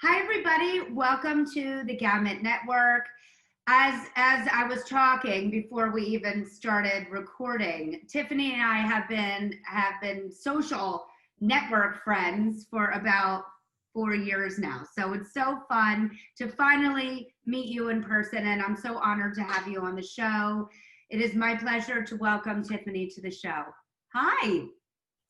Hi, everybody. Welcome to the Gamut Network. As I was talking before we even started recording, Tiffany and I have been social network friends for about 4 years now. So it's so fun to finally meet you in person, and I'm so honored to have you on the show. It is my pleasure to welcome Tiffany to the show. Hi.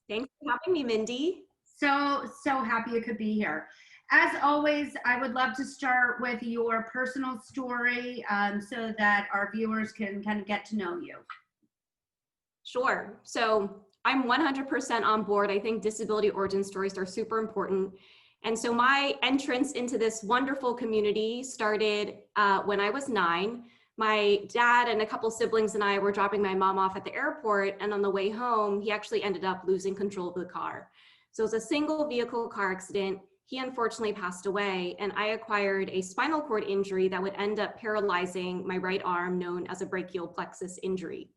Thanks for having me, Mindy. So happy you could be here. As always, I would love to start with your personal story so that our viewers can kind of get to know you. Sure. So I'm 100% on board. I think disability origin stories are super important. And so my entrance into this wonderful community started when I was 9. My dad and a couple siblings and I were dropping my mom off at the airport. And on the way home, he actually ended up losing control of the car. So it was a single vehicle car accident. He unfortunately passed away, and I acquired a spinal cord injury that would end up paralyzing my right arm, known as a brachial plexus injury.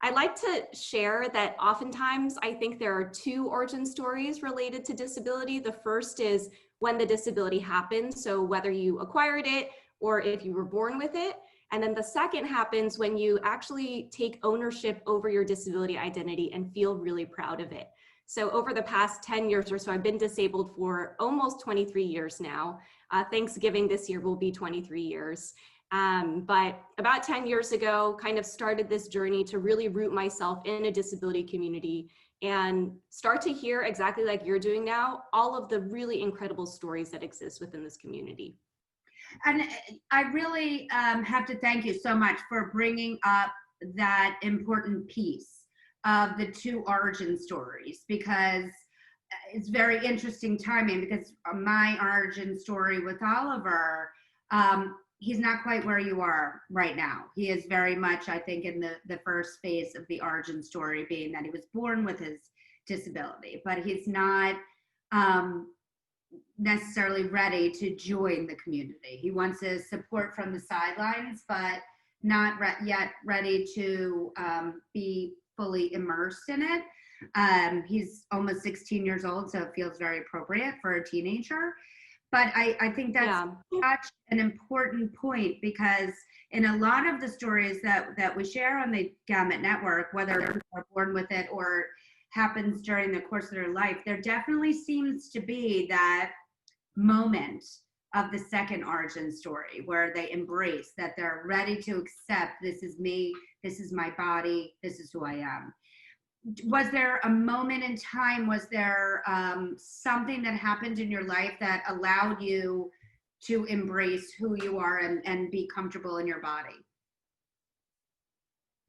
I like to share that oftentimes I think there are 2 origin stories related to disability. The first is when the disability happened, so whether you acquired it or if you were born with it. And then the second happens when you actually take ownership over your disability identity and feel really proud of it. So over the past 10 years or so, I've been disabled for almost 23 years now. Thanksgiving this year will be 23 years. But about 10 years ago, kind of started this journey to really root myself in a disability community and start to hear, exactly like you're doing now, all of the really incredible stories that exist within this community. And I really have to thank you so much for bringing up that important piece of the 2 origin stories, because it's very interesting timing, because my origin story with Oliver, he's not quite where you are right now. He is very much, I think, in the first phase of the origin story, being that he was born with his disability, but he's not necessarily ready to join the community. He wants his support from the sidelines, but not yet ready to be fully immersed in it. He's almost 16 years old, so it feels very appropriate for a teenager. But I think that's such an important point, because in a lot of the stories that we share on the Gamut Network, whether they're born with it or happens during the course of their life, there definitely seems to be that moment of the second origin story where they embrace that they're ready to accept, this is me, this is my body, this is who I am. Was there a moment in time, was there something that happened in your life that allowed you to embrace who you are and be comfortable in your body?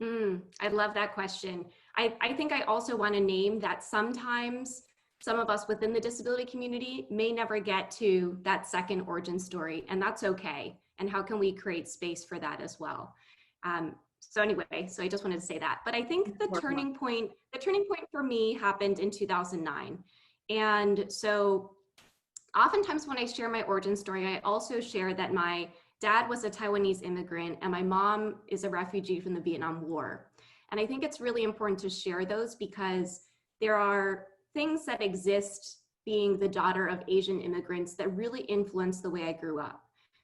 I love that question. I think I also want to name that sometimes some of us within the disability community may never get to that second origin story, and that's okay. And how can we create space for that as well? So anyway, so I just wanted to say that. But I think the turning point for me happened in 2009. And so oftentimes when I share my origin story, I also share that my dad was a Taiwanese immigrant and my mom is a refugee from the Vietnam War. And I think it's really important to share those, because there are things that exist being the daughter of Asian immigrants that really influence the way I grew up.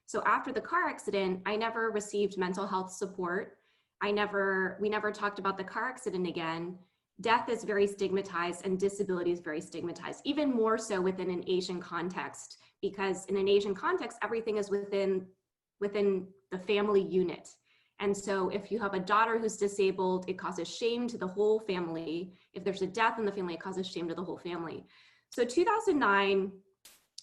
So after the car accident, I never received mental health support. We never talked about the car accident again. Death is very stigmatized and disability is very stigmatized, even more so within an Asian context, because in an Asian context, everything is within the family unit. And so if you have a daughter who's disabled, it causes shame to the whole family. If there's a death in the family, it causes shame to the whole family. So 2009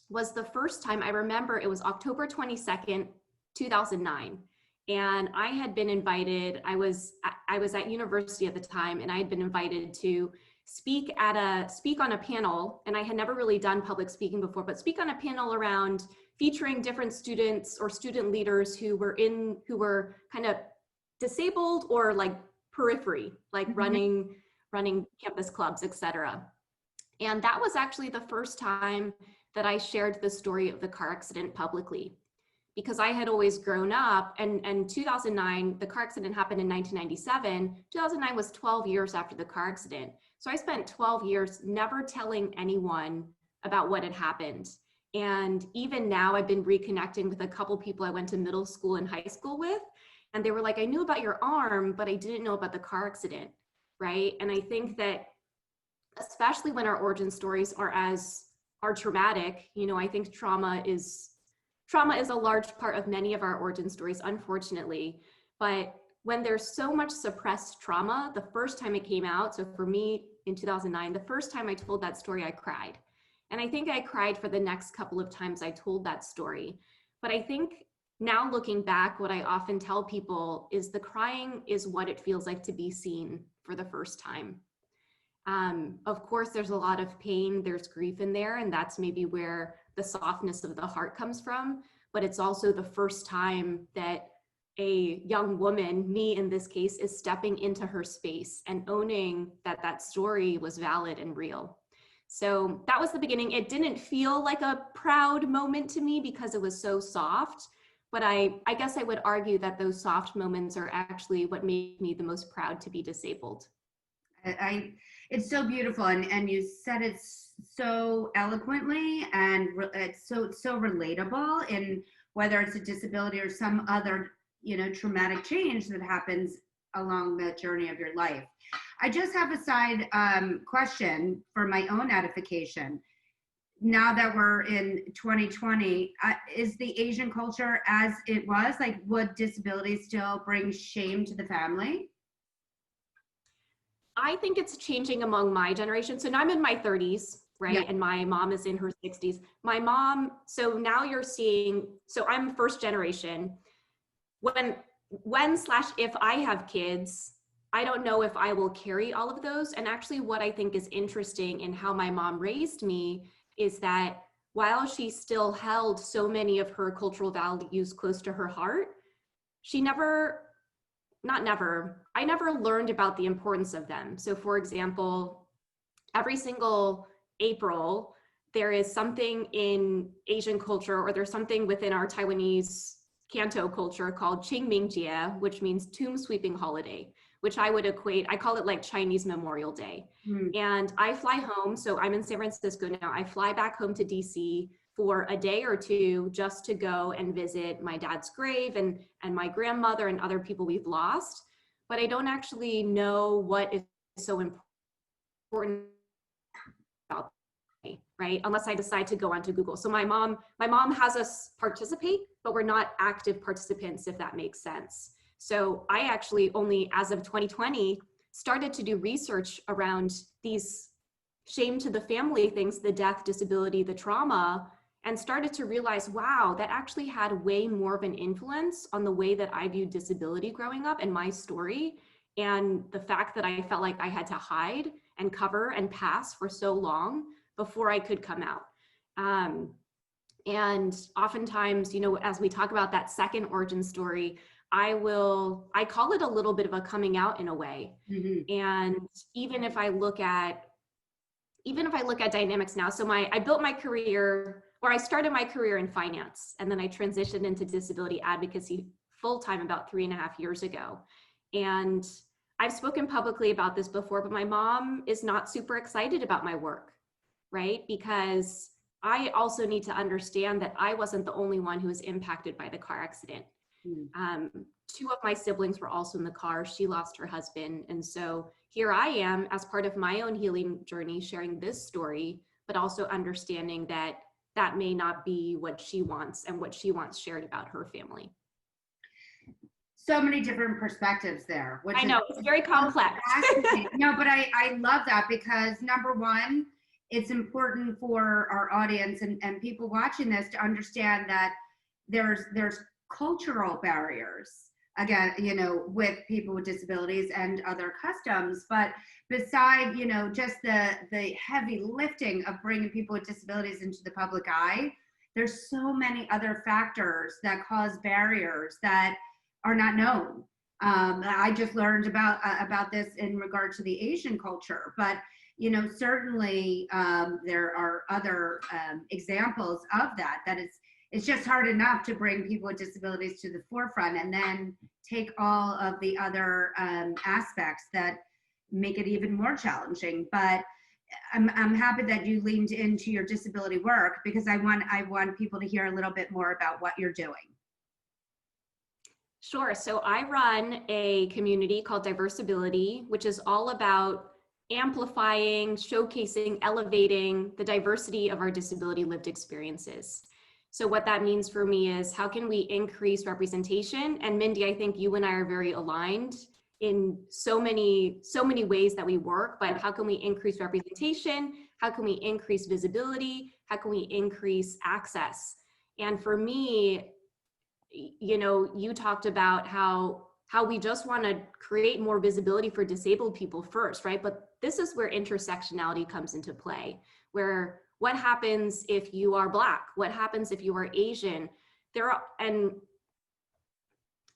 was the first time I remember. It was October 22nd, 2009. And I had been invited, I was at university at the time, and I had been invited to speak on a panel, and I had never really done public speaking before, but speak on a panel around featuring different students or student leaders who were kind of disabled or like periphery, like running campus clubs, etc. And that was actually the first time that I shared the story of the car accident publicly, because I had always grown up, and 2009, the car accident happened in 1997. 2009 was 12 years after the car accident. So I spent 12 years never telling anyone about what had happened. And even now, I've been reconnecting with a couple people I went to middle school and high school with. And they were like, I knew about your arm, but I didn't know about the car accident, right? And I think that especially when our origin stories are traumatic, you know, I think trauma is a large part of many of our origin stories, unfortunately. But when there's so much suppressed trauma, the first time it came out, so for me in 2009, the first time I told that story, I cried. And I think I cried for the next couple of times I told that story. But I think now looking back, what I often tell people is the crying is what it feels like to be seen for the first time. Of course, there's a lot of pain, there's grief in there, and that's maybe where the softness of the heart comes from. But it's also the first time that a young woman, me in this case, is stepping into her space and owning that that story was valid and real. So that was the beginning. It didn't feel like a proud moment to me because it was so soft, but I guess I would argue that those soft moments are actually what made me the most proud to be disabled. It's so beautiful, and you said it so eloquently, and it's so relatable in whether it's a disability or some other, you know, traumatic change that happens along the journey of your life. I just have a side question for my own edification. Now that we're in 2020, is the Asian culture as it was? Like, would disability still bring shame to the family? I think it's changing among my generation. So now I'm in my 30s, right? Yeah. And my mom is in her 60s. My mom, so now you're seeing, so I'm first generation. When slash if I have kids, I don't know if I will carry all of those. And actually what I think is interesting in how my mom raised me is that while she still held so many of her cultural values close to her heart, she I never learned about the importance of them. So for example, every single April, there is something in Asian culture, or there's something within our Taiwanese Canto culture called Qingmingjie, which means tomb sweeping holiday, which I would equate, I call it like Chinese Memorial Day. And I fly home, so I'm in San Francisco now. I fly back home to DC for a day or two just to go and visit my dad's grave and my grandmother and other people we've lost. But I don't actually know what is so important about me, right? Unless I decide to go onto Google. So my mom has us participate, but we're not active participants, if that makes sense. So I actually only, as of 2020, started to do research around these shame to the family things, the death, disability, the trauma, and started to realize, wow, that actually had way more of an influence on the way that I viewed disability growing up and my story, and the fact that I felt like I had to hide and cover and pass for so long before I could come out. And oftentimes, you know, as we talk about that second origin story, I call it a little bit of a coming out in a way. Mm-hmm. And even if I look at dynamics now, so I built my career, or I started my career in finance, and then I transitioned into disability advocacy full-time about 3.5 years ago. And I've spoken publicly about this before, but my mom is not super excited about my work, right? Because I also need to understand that I wasn't the only one who was impacted by the car accident. Two of my siblings were also in the car. She lost her husband. And so here I am as part of my own healing journey, sharing this story, but also understanding that that may not be what she wants and what she wants shared about her family. So many different perspectives there. Which I know, it's very complex. No, but I love that, because number one, it's important for our audience and people watching this to understand that there's cultural barriers, again, you know, with people with disabilities and other customs. But beside, you know, just the heavy lifting of bringing people with disabilities into the public eye, there's so many other factors that cause barriers that are not known. I just learned about this in regard to the Asian culture, but you know, certainly there are other examples of that it's just hard enough to bring people with disabilities to the forefront, and then take all of the other aspects that make it even more challenging. But I'm happy that you leaned into your disability work, because I want people to hear a little bit more about what you're doing. Sure. So I run a community called Diversability, which is all about amplifying, showcasing, elevating the diversity of our disability lived experiences. So what that means for me is, how can we increase representation? And Mindy, I think you and I are very aligned in so many ways that we work, but how can we increase representation? How can we increase visibility? How can we increase access? And for me, you know, you talked about how we just want to create more visibility for disabled people first, right? But this is where intersectionality comes into play, where what happens if you are Black? What happens if you are Asian? And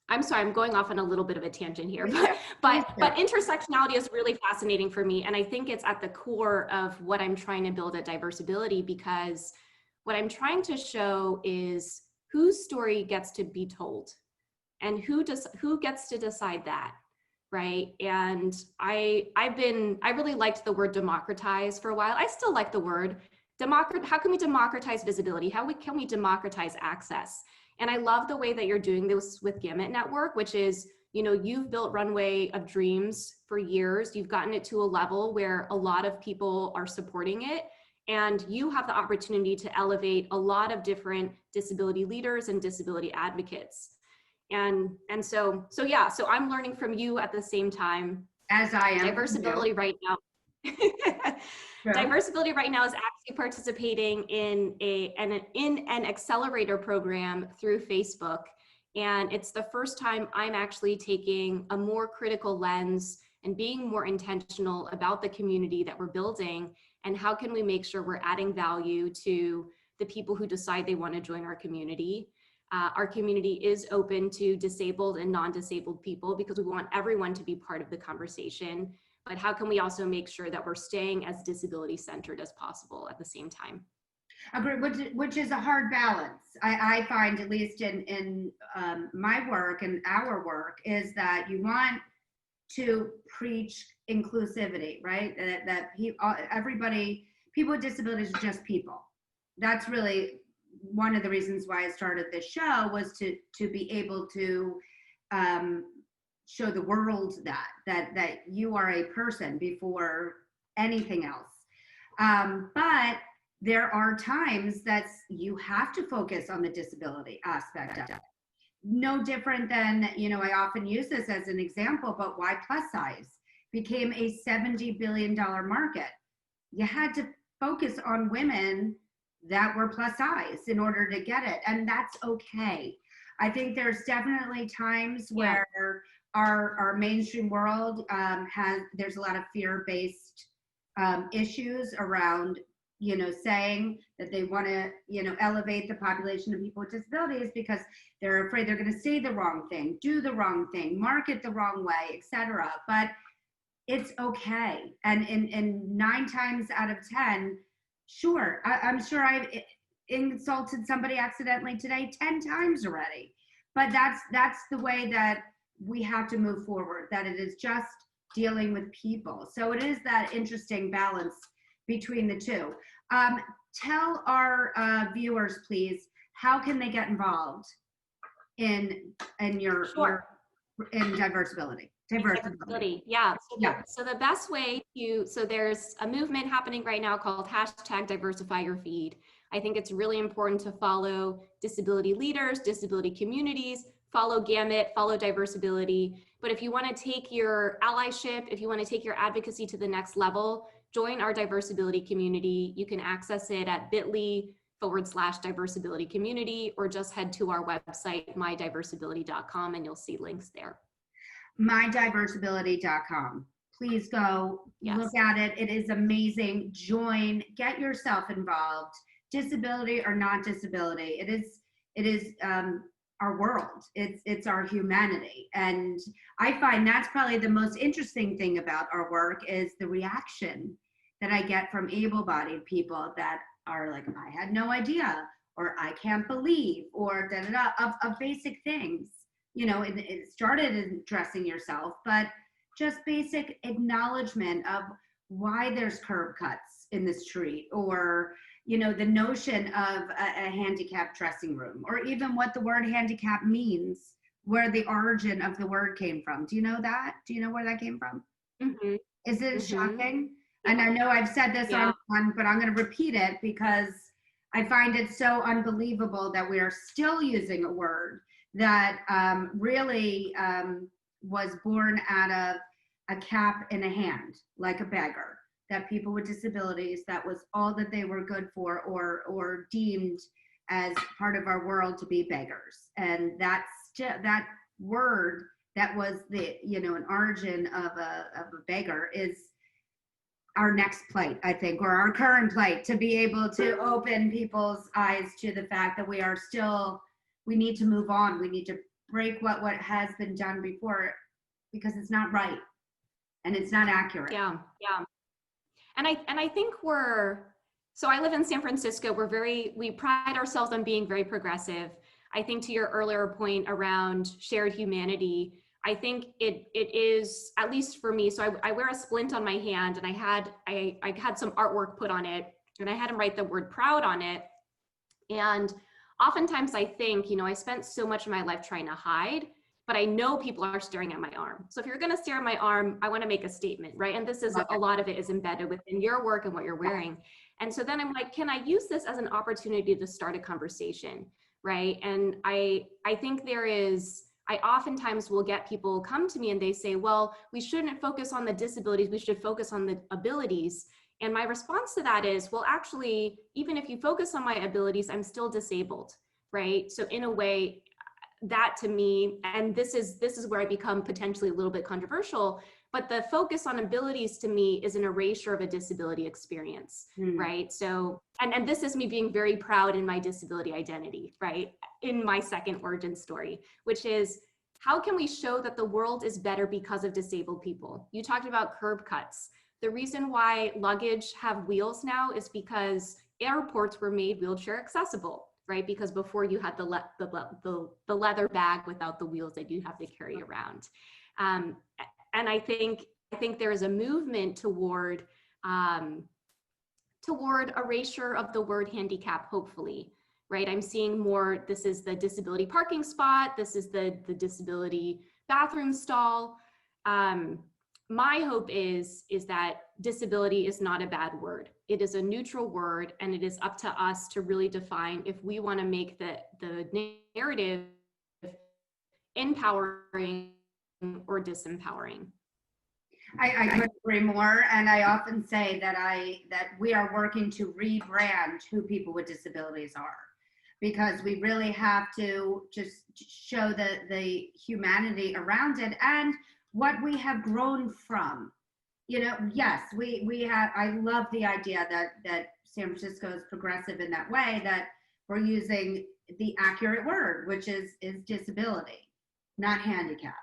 I'm sorry, I'm going off on a little bit of a tangent here, but intersectionality is really fascinating for me. And I think it's at the core of what I'm trying to build at Diversability, because what I'm trying to show is whose story gets to be told, and who gets to decide that, right? And I really liked the word democratize for a while. I still like the word how can we democratize visibility? How can we democratize access? And I love the way that you're doing this with Gamut Network, which is, you know, you've built Runway of Dreams for years. You've gotten it to a level where a lot of people are supporting it. And you have the opportunity to elevate a lot of different disability leaders and disability advocates. And so I'm learning from you at the same time. As I am. Diversability right now. Diversability right now is actually participating in an accelerator program through Facebook. And it's the first time I'm actually taking a more critical lens and being more intentional about the community that we're building, and how can we make sure we're adding value to the people who decide they want to join our community. Our community is open to disabled and non-disabled people, because we want everyone to be part of the conversation. But how can we also make sure that we're staying as disability centered as possible at the same time? Agree, which is a hard balance. I find, at least in my work and our work, is that you want to preach inclusivity, right? That everybody, people with disabilities are just people. That's really one of the reasons why I started this show, was to be able to show the world that you are a person before anything else. But there are times that you have to focus on the disability aspect of it. No different than, you know, I often use this as an example, but why plus size became a $70 billion market. You had to focus on women that were plus size in order to get it. And that's okay. I think there's definitely times where our mainstream world there's a lot of fear-based issues around, you know, saying that they want to, you know, elevate the population of people with disabilities because they're afraid they're going to say the wrong thing, do the wrong thing, market the wrong way, etc. But it's okay. And in 9 times out of 10, sure, I'm sure I've insulted somebody accidentally today 10 times already. But that's the way that we have to move forward, that it is just dealing with people. So it is that interesting balance between the two. Tell our viewers, please, how can they get involved in your in Diversability? Diversability. Yeah. So the best way so there's a movement happening right now called #DiversifyYourFeed. I think it's really important to follow disability leaders, disability communities, follow Gamut, follow Diversability. But if you want to take your allyship, if you want to take your advocacy to the next level, join our Diversability community. You can access it at bit.ly/Diversability community, or just head to our website, mydiversibility.com, and you'll see links there. mydiversibility.com. Please go look at it. It is amazing. Join, get yourself involved. Disability or not disability, it is our world. It's our humanity. And I find that's probably the most interesting thing about our work, is the reaction that I get from able-bodied people that are like, I had no idea, or I can't believe, or of basic things. You know, it started in dressing yourself, but just basic acknowledgement of why there's curb cuts in the street, or, you know, the notion of a handicapped dressing room, or even what the word handicap means, where the origin of the word came from. Do you know that? Do you know where that came from? Mm-hmm. Is it Mm-hmm. shocking? Yeah. And I know I've said this Yeah. on, but I'm going to repeat it because I find it so unbelievable that we are still using a word that really was born out of a cap in a hand, like a beggar. That people with disabilities, that was all that they were good for, or deemed as part of our world to be beggars. And that's that word that was the, you know, an origin of a beggar is our next plight, I think, or our current plight, to be able to open people's eyes to the fact that we are still, we need to move on. We need to break what has been done before, because it's not right and it's not accurate. Yeah. Yeah. And I think so I live in San Francisco. We pride ourselves on being very progressive. I think to your earlier point around shared humanity, I think it is, at least for me. So I wear a splint on my hand, and I had some artwork put on it, and I had him write the word proud on it. And oftentimes I think, you know, I spent so much of my life trying to hide, but I know people are staring at my arm. So if you're going to stare at my arm, I want to make a statement, right? And this is a lot of it is embedded within your work and what you're wearing. And so then I'm like, can I use this as an opportunity to start a conversation, right? And I think I oftentimes will get people come to me and they say, well, we shouldn't focus on the disabilities, we should focus on the abilities. And my response to that is, well, actually, even if you focus on my abilities, I'm still disabled, right? So in a way, that to me, and this is where I become potentially a little bit controversial, but the focus on abilities to me is an erasure of a disability experience, right? So, and this is me being very proud in my disability identity, right? In my second origin story, which is, how can we show that the world is better because of disabled people? You talked about curb cuts. The reason why luggage have wheels now is because airports were made wheelchair accessible, right? Because before you had the leather bag without the wheels that you have to carry around. And I think there is a movement toward erasure of the word handicap, hopefully, right? I'm seeing more, this is the disability parking spot, this is the disability bathroom stall. My hope is that disability is not a bad word. It is a neutral word, and it is up to us to really define if we want to make the narrative empowering or disempowering. I couldn't agree more, and I often say that we are working to rebrand who people with disabilities are, because we really have to just show the humanity around it and what we have grown from. You know, yes, we have. I love the idea that San Francisco is progressive in that way, that we're using the accurate word, which is disability, not handicapped.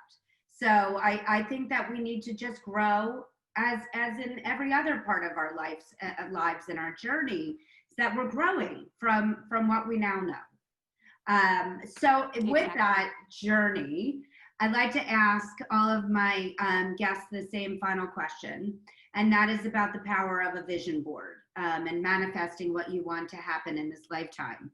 So I think that we need to just grow as in every other part of our lives in our journey, that we're growing from what we now know. So with that journey, I'd like to ask all of my guests the same final question, and that is about the power of a vision board and manifesting what you want to happen in this lifetime.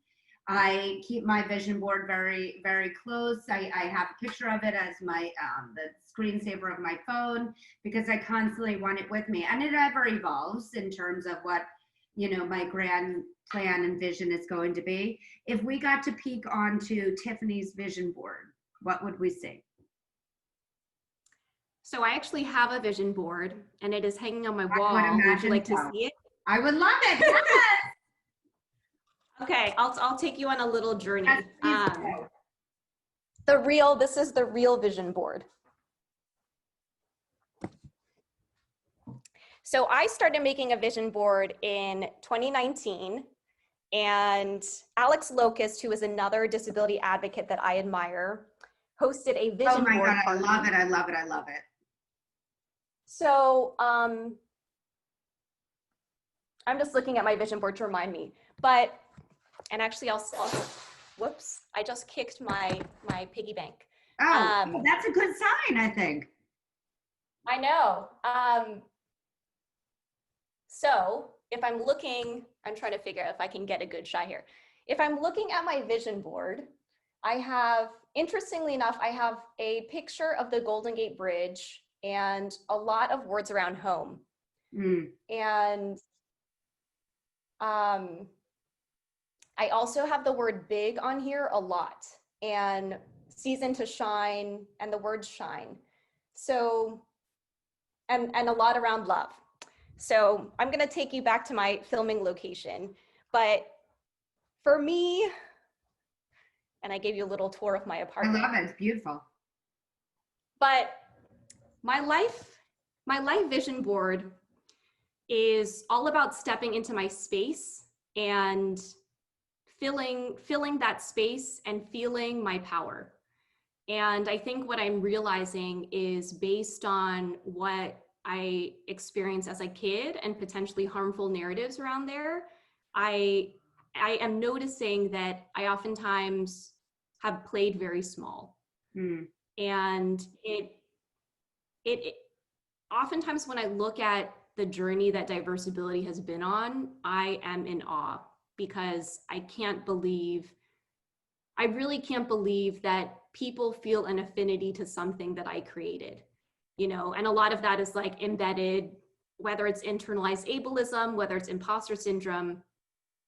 I keep my vision board very, very close. I have a picture of it as my the screensaver of my phone, because I constantly want it with me, and it ever evolves in terms of what, you know, my grand plan and vision is going to be. If we got to peek onto Tiffany's vision board, what would we see? So I actually have a vision board, and it is hanging on my wall. Would you like to see it? I would love it. Yes. Okay, I'll take you on a little journey. Yes, This is the real vision board. So I started making a vision board in 2019, and Alex Locust, who is another disability advocate that I admire, hosted a vision board. Oh my God, party. I love it, I love it, I love it. So I'm just looking at my vision board to remind me, but, and actually I'll whoops, I just kicked my piggy bank. Oh, that's a good sign, I think. I know. So if I'm looking, I'm trying to figure out if I can get a good shot here. If I'm looking at my vision board, I have, interestingly enough, I have a picture of the Golden Gate Bridge and a lot of words around home. And I also have the word big on here a lot, and season to shine and the word shine. So, and a lot around love. So I'm gonna take you back to my filming location, but for me, and I gave you a little tour of my apartment. I love it, it's beautiful. But my life vision board is all about stepping into my space and filling that space and feeling my power. And I think what I'm realizing is based on what I experienced as a kid and potentially harmful narratives around there, I am noticing that I oftentimes have played very small. And it oftentimes when I look at the journey that Diversability has been on, I am in awe, because I really can't believe that people feel an affinity to something that I created, you know, and a lot of that is like embedded, whether it's internalized ableism, whether it's imposter syndrome.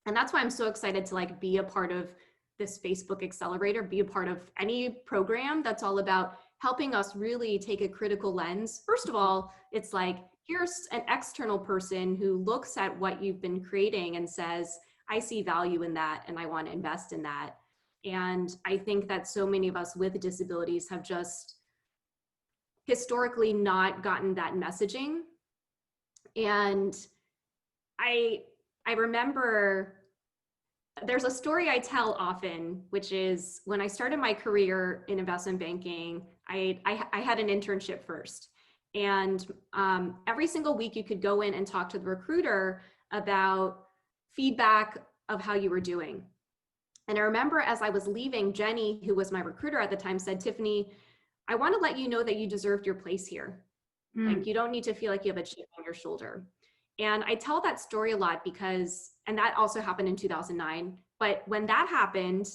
And that's why I'm so excited to like be a part of this Facebook accelerator, be a part of any program that's all about helping us really take a critical lens. First of all, it's like, here's an external person who looks at what you've been creating and says, I see value in that and I want to invest in that. And I think that so many of us with disabilities have just historically not gotten that messaging. And I remember there's a story I tell often, which is when I started my career in investment banking, I had an internship first. And every single week you could go in and talk to the recruiter about feedback of how you were doing. And I remember as I was leaving, Jenny, who was my recruiter at the time, said, Tiffany, I want to let you know that you deserved your place here. Like, you don't need to feel like you have a chip on your shoulder. And I tell that story a lot because, and that also happened in 2009, but when that happened,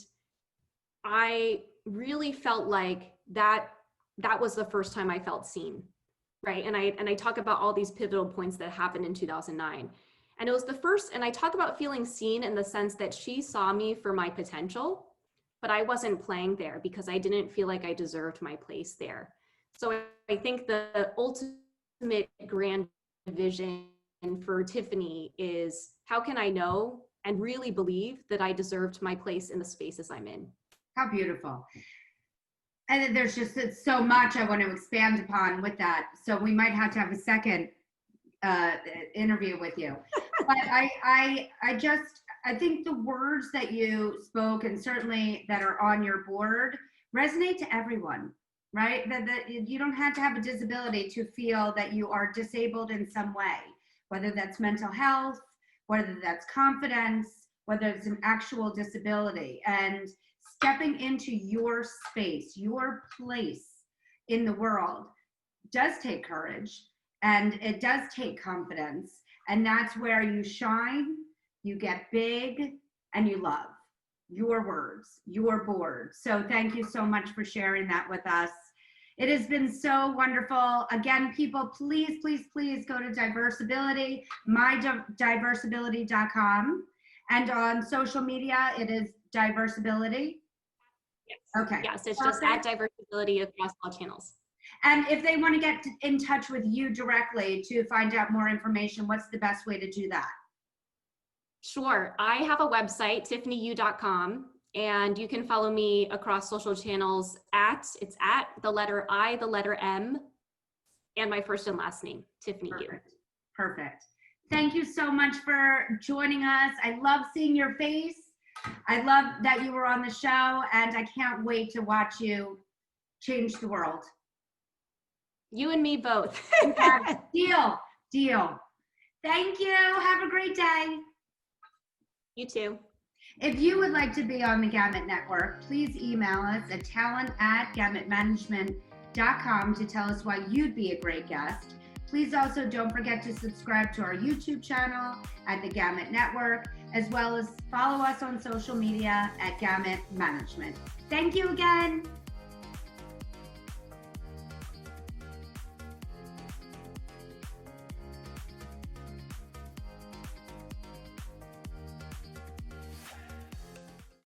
I really felt like that was the first time I felt seen, right? And I talk about all these pivotal points that happened in 2009. And it was the first, and I talk about feeling seen in the sense that she saw me for my potential, but I wasn't playing there because I didn't feel like I deserved my place there. So I think the ultimate grand vision for Tiffany is, how can I know and really believe that I deserved my place in the spaces I'm in? How beautiful. And there's just so much I want to expand upon with that. So we might have to have a second interview with you. But I think the words that you spoke, and certainly that are on your board, resonate to everyone, right? That you don't have to have a disability to feel that you are disabled in some way, whether that's mental health, whether that's confidence, whether it's an actual disability. And stepping into your space, your place in the world does take courage, and it does take confidence. And that's where you shine, you get big, and you love your words, your board. So thank you so much for sharing that with us. It has been so wonderful. Again, people, please, please, please go to Diversability, mydiversibility.com. And on social media, it is Diversability. Yes. Okay. Yes, it's just at Diversability across all channels. And if they want to get in touch with you directly to find out more information, what's the best way to do that? Sure. I have a website, tiffanyyu.com, and you can follow me across social channels it's at the letter I, the letter M, and my first and last name, Tiffany Yu. Perfect. Thank you so much for joining us. I love seeing your face. I love that you were on the show, and I can't wait to watch you change the world. You and me both. Deal. Thank you. Have a great day. You too. If you would like to be on the Gamut Network, please email us at talent@gamutmanagement.com to tell us why you'd be a great guest. Please also don't forget to subscribe to our YouTube channel at the Gamut Network, as well as follow us on social media at Gamut Management. Thank you again.